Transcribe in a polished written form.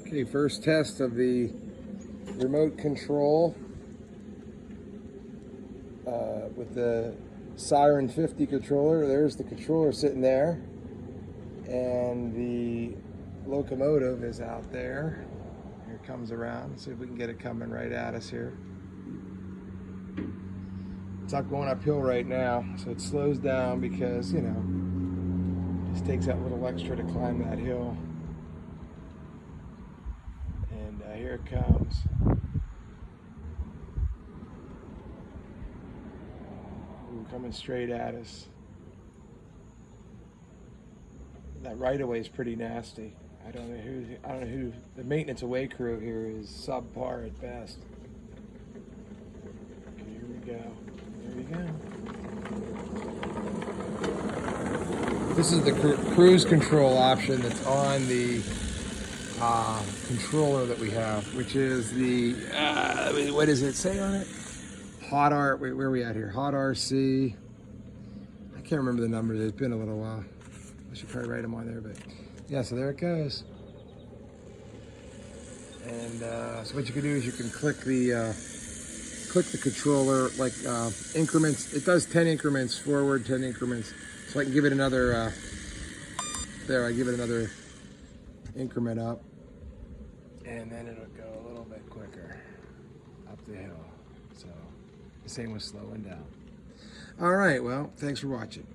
Okay, first test of the remote control with the Syren 50 controller. There's the controller sitting there, and the locomotive is out there. Here it comes around. Let's see if we can get it coming right at us here. It's not going uphill right now, so it slows down because, you know, it just takes that little extra to climb that hill. And here it comes. Ooh, coming straight at us. That right-of-way is pretty nasty. I don't know who. The maintenance away crew here is subpar at best. Okay, here we go. Here we go. This is the cruise control option that's on the controller that we have, which is the what does it say on it? Hot R. Wait, where are we at here? Hot RC. I can't remember the numbers. It's been a little while. I should probably write them on there, but yeah. So there it goes. And so what you can do is you can click the controller like increments. It does 10 increments forward, 10 increments. So I can give it another. There, I give it another increment up, and then it'll go a little bit quicker up the hill. So the same with slowing down. All right, well, thanks for watching.